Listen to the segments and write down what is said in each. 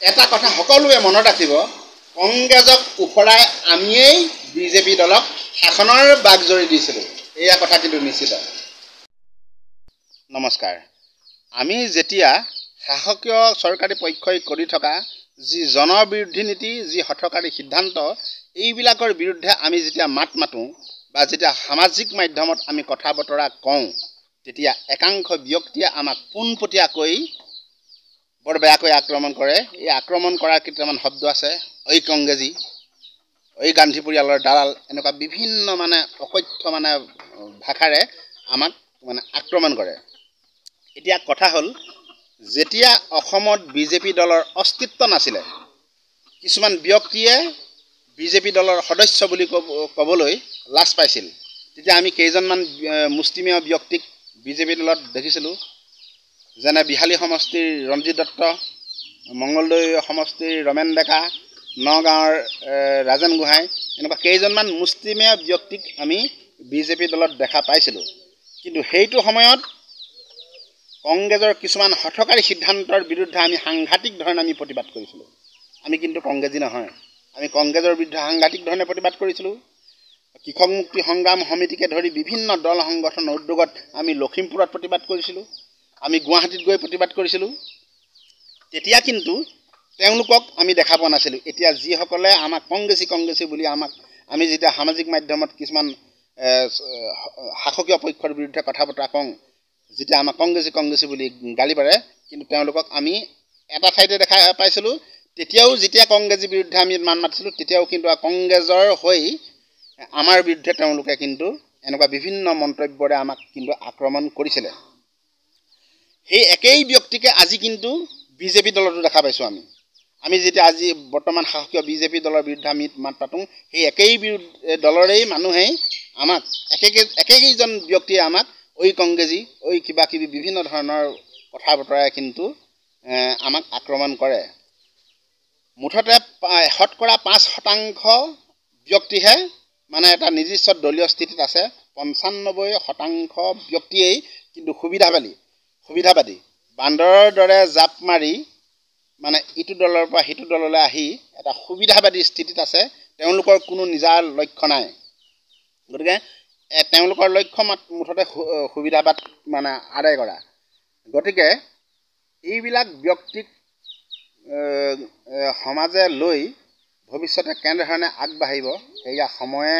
এটা কথা সকলোৱে মনত ৰাখিব, কংগ্ৰেছক উফৰাই আমিয়েই বিজেপি দলক শাসনৰ বাগজৰি দিছিলোঁ, এয়া কথা কিন্তু নিশ্চিত। নমস্কাৰ। আমি যেতিয়া শাসকীয় চৰকাৰী পক্ষই কৰি থকা যি জনবিৰোধী নীতি, যি হঠকাৰী সিদ্ধান্ত, এইবিলাকৰ বিৰুদ্ধে আমি যেতিয়া মাত মাতোঁ বা যেতিয়া সামাজিক মাধ্যমত আমি কথা বতৰা কওঁ, তেতিয়া একাংশ ব্যক্তিয়ে আমাক পোনপটীয়াকৈ বৰ বেয়াকৈ আক্ৰমণ কৰে। এই আক্ৰমণ কৰাৰ কেইটামান শব্দ আছে, ঐ কংগ্ৰেছী, ঐ গান্ধী পৰিয়ালৰ দালাল, এনেকুৱা বিভিন্ন অকথ্য ভাষাৰে আমাক আক্ৰমণ কৰে। এতিয়া কথা হ'ল, যেতিয়া অসমত বিজেপি দলৰ অস্তিত্ব নাছিলে, কিছুমান ব্যক্তিয়ে বিজেপি দলৰ সদস্য বুলি ক'বলৈ লাজ পাইছিল, তেতিয়া আমি কেইজনমান মুষ্টিমেয় ব্যক্তিক বিজেপি দলত দেখিছিলোঁ, যেনে বিহালী সমষ্টিৰ ৰঞ্জিত দত্ত, মংগলদৈ সমষ্টিৰ ৰমেন ডেকা, নগাঁৱৰ ৰাজেন গোহাঁই, এনেকুৱা কেইজনমান মুষ্টিমেয় ব্যক্তিক আমি বিজেপি দলত দেখা পাইছিলোঁ। কিন্তু সেইটো সময়ত কংগ্ৰেছৰ কিছুমান হঠকাৰী সিদ্ধান্তৰ বিৰুদ্ধে আমি সাংঘাতিক ধৰণে আমি প্ৰতিবাদ কৰিছিলোঁ। আমি কিন্তু কংগ্ৰেছী নহয়, আমি কংগ্ৰেছৰ বিৰুদ্ধে সাংঘাতিক ধৰণে প্ৰতিবাদ কৰিছিলোঁ। কৃষক মুক্তি সংগ্ৰাম সমিতিকে ধৰি বিভিন্ন দল সংগঠনৰ উদ্যোগত আমি লখিমপুৰত প্ৰতিবাদ কৰিছিলোঁ, আমি গুৱাহাটীত গৈ প্ৰতিবাদ কৰিছিলোঁ। তেতিয়া কিন্তু তেওঁলোকক আমি দেখা পোৱা নাছিলোঁ। এতিয়া যিসকলে আমাক কংগ্ৰেছী বুলি আমি যেতিয়া সামাজিক মাধ্যমত কিছুমান শাসকীয় পক্ষৰ বিৰুদ্ধে কথা বতৰা কওঁ, যেতিয়া আমাক কংগ্ৰেছী বুলি গালি পাৰে, কিন্তু তেওঁলোকক আমি এটা ঠাইতে দেখা পাইছিলোঁ। তেতিয়াও যেতিয়া কংগ্ৰেছীৰ বিৰুদ্ধে আমি মান মাতিছিলোঁ, তেতিয়াও কিন্তু কংগ্ৰেছৰ হৈ আমাৰ বিৰুদ্ধে তেওঁলোকে কিন্তু এনেকুৱা বিভিন্ন মন্তব্যৰে আমাক কিন্তু আক্ৰমণ কৰিছিলে। সেই একেই ব্যক্তিকে আজি কিন্তু বিজেপি দলতো দেখা পাইছোঁ। আমি যেতিয়া আজি বৰ্তমান শাসকীয় বিজেপি দলৰ বিৰুদ্ধে আমি মাত পাতোঁ, সেই একেই দলৰেই মানুহেই আমাক একেকেইজন ব্যক্তিয়ে আমাক ঐ কংগ্ৰেছী, ঐ কিবা কিবি বিভিন্ন ধৰণৰ কথা বতৰাই কিন্তু আমাক আক্ৰমণ কৰে। মুঠতে শতকৰা ৫% ব্যক্তিহে এটা নিৰ্দিষ্ট দলীয় স্থিতিত আছে, ৯৫% ব্যক্তিয়েই কিন্তু সুবিধাবাদী বান্দৰৰ দৰে জাপ মাৰি ইটো দলৰ পৰা সিটো দললৈ আহি এটা সুবিধাবাদী স্থিতিত আছে। তেওঁলোকৰ কোনো নিজা লক্ষ্য নাই। গতিকে তেওঁলোকৰ লক্ষ্য মুঠতে সুবিধাবাদ আদায় কৰা। গতিকে এইবিলাক ব্যক্তিক সমাজে লৈ ভৱিষ্যতে কেনেধৰণে আগবাঢ়িব, সেয়া সময়ে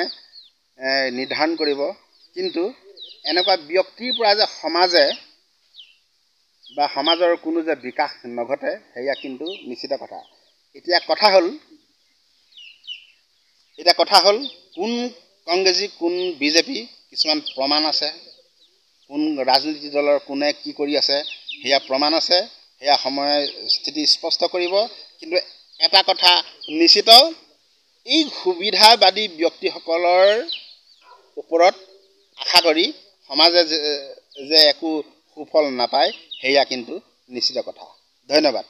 নিৰ্ধাৰণ কৰিব। কিন্তু এনেকুৱা ব্যক্তিৰ পৰা যে সমাজে বা সমাজৰ কোনো যে বিকাশ নঘটে, সেয়া কিন্তু নিশ্চিত কথা। এতিয়া কথা হ'ল কোন কংগ্ৰেছী কোন বিজেপি, কিছুমান প্ৰমাণ আছে। কোন ৰাজনীতি দলৰ কোনে কি কৰি আছে সেয়া প্ৰমাণ আছে, সেয়া সময়ে স্থিতি স্পষ্ট কৰিব। কিন্তু এটা কথা নিশ্চিত, এই সুবিধাবাদী ব্যক্তিসকলৰ ওপৰত আশা কৰি সমাজে যে একো সুফল নাপায়, সেয়া কিন্তু নিশ্চিত কথা। ধন্যবাদ।